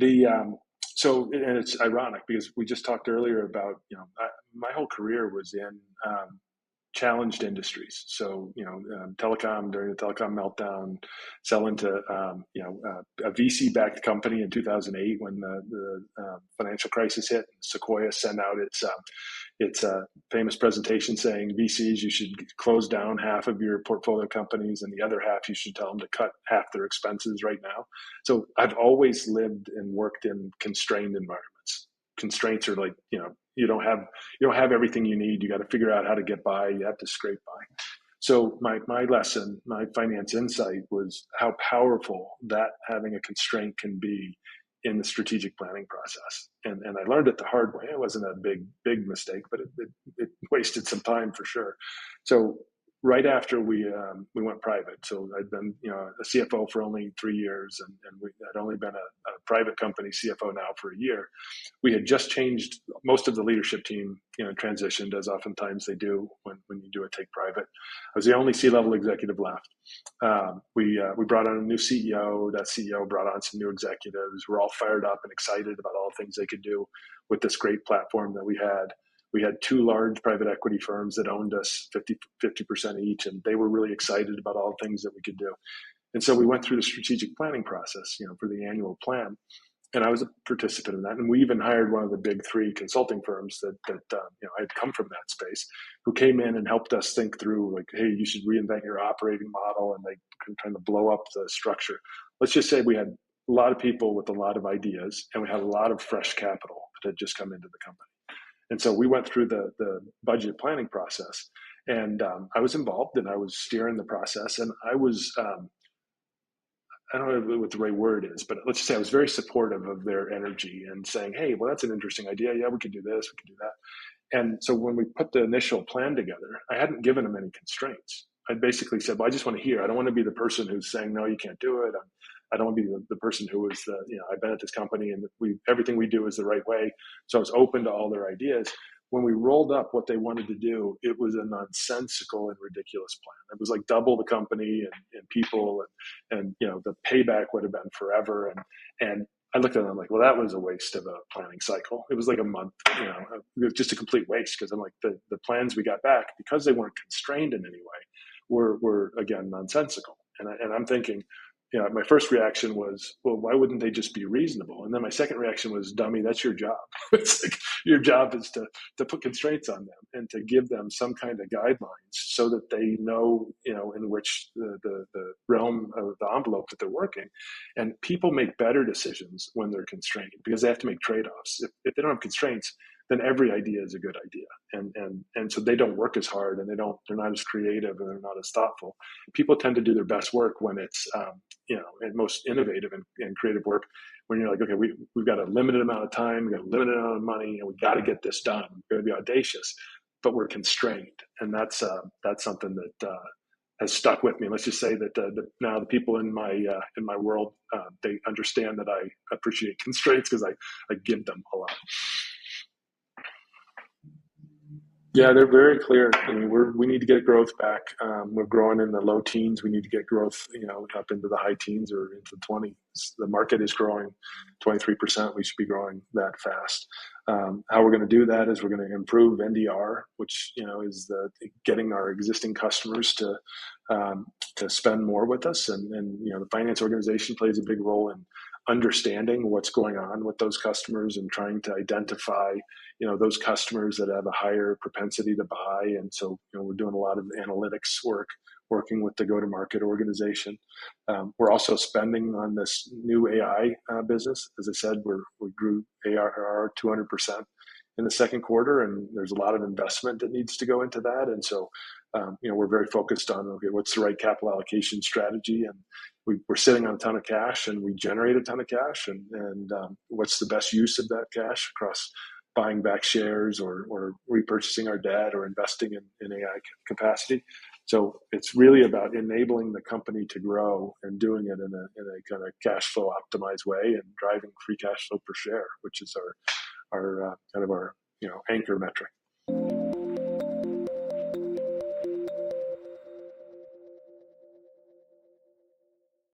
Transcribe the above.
And it's ironic because we just talked earlier about, my whole career was in challenged industries. So, telecom during the telecom meltdown, selling to, a VC-backed company in 2008 when the financial crisis hit. Sequoia sent out its famous presentation saying, VCs, you should close down half of your portfolio companies and the other half you should tell them to cut half their expenses right now. So I've always lived and worked in constrained environments. Constraints are like, you don't have everything you need. You got to figure out how to get by. You have to scrape by. So my lesson, my finance insight was how powerful that having a constraint can be in the strategic planning process. And I learned it the hard way. It wasn't a big mistake, but it wasted some time for sure. So right after we went private, so I'd been a CFO for only 3 years, and I'd only been a private company CFO now for a year. We had just changed most of the leadership team, transitioned, as oftentimes they do when you do a take private. I was the only C-level executive left. We brought on a new CEO. That CEO brought on some new executives. We're all fired up and excited about all the things they could do with this great platform that we had. We had 2 large private equity firms that owned us 50% each, and they were really excited about all the things that we could do. And so we went through the strategic planning process, for the annual plan. And I was a participant in that. And we even hired one of the big 3 consulting firms that I had come from that space, who came in and helped us think through, like, hey, you should reinvent your operating model, and they trying to blow up the structure. Let's just say we had a lot of people with a lot of ideas, and we had a lot of fresh capital that had just come into the company. And so we went through the budget planning process, and I was involved, and I was steering the process, and I was, I don't know what the right word is, but let's just say I was very supportive of their energy and saying, hey, well, that's an interesting idea. Yeah, we could do this, we could do that. And so when we put the initial plan together, I hadn't given them any constraints. I basically said, well, I just want to hear. I don't want to be the person who's saying, no, you can't do it. I don't want to be the person who is I've been at this company and everything we do is the right way. So I was open to all their ideas. When we rolled up what they wanted to do, it was a nonsensical and ridiculous plan. It was like double the company and people, and the payback would have been forever. And I looked at it, I'm like, well, that was a waste of a planning cycle. It was like a month, it was just a complete waste, because I'm like, the plans we got back, because they weren't constrained in any way, were again nonsensical. And I'm thinking, my first reaction was, well, why wouldn't they just be reasonable? And then my second reaction was, dummy, that's your job. It's like, your job is to put constraints on them and to give them some kind of guidelines so that they know, in which the realm of the envelope that they're working. And people make better decisions when they're constrained, because they have to make trade-offs. If they don't have constraints, then every idea is a good idea. And so they don't work as hard, and they're not as creative, and they're not as thoughtful. People tend to do their best work when it's, and most innovative and creative work, when you're like, okay, we've got a limited amount of time, we've got a limited amount of money, and we got to get this done. We're going to be audacious, but we're constrained. And that's something that has stuck with me. Let's just say that now the people in my world, they understand that I appreciate constraints, because I give them a lot. Yeah, they're very clear. I mean, we need to get growth back. We're growing in the low teens. We need to get growth, up into the high teens or into the 20s. The market is growing 23%. We should be growing that fast. How we're going to do that is we're going to improve NDR, which is getting our existing customers to spend more with us, and the finance organization plays a big role in understanding what's going on with those customers and trying to identify those customers that have a higher propensity to buy. And so we're doing a lot of analytics work, working with the go-to-market organization. We're also spending on this new AI business. As I said, we grew ARR 200% in the second quarter, and there's a lot of investment that needs to go into that. And so we're very focused on, okay, what's the right capital allocation strategy? And we're sitting on a ton of cash, and we generate a ton of cash, and what's the best use of that cash across buying back shares or repurchasing our debt or investing in AI capacity. So it's really about enabling the company to grow and doing it in a kind of cash flow optimized way, and driving free cash flow per share, which is our kind of our anchor metric.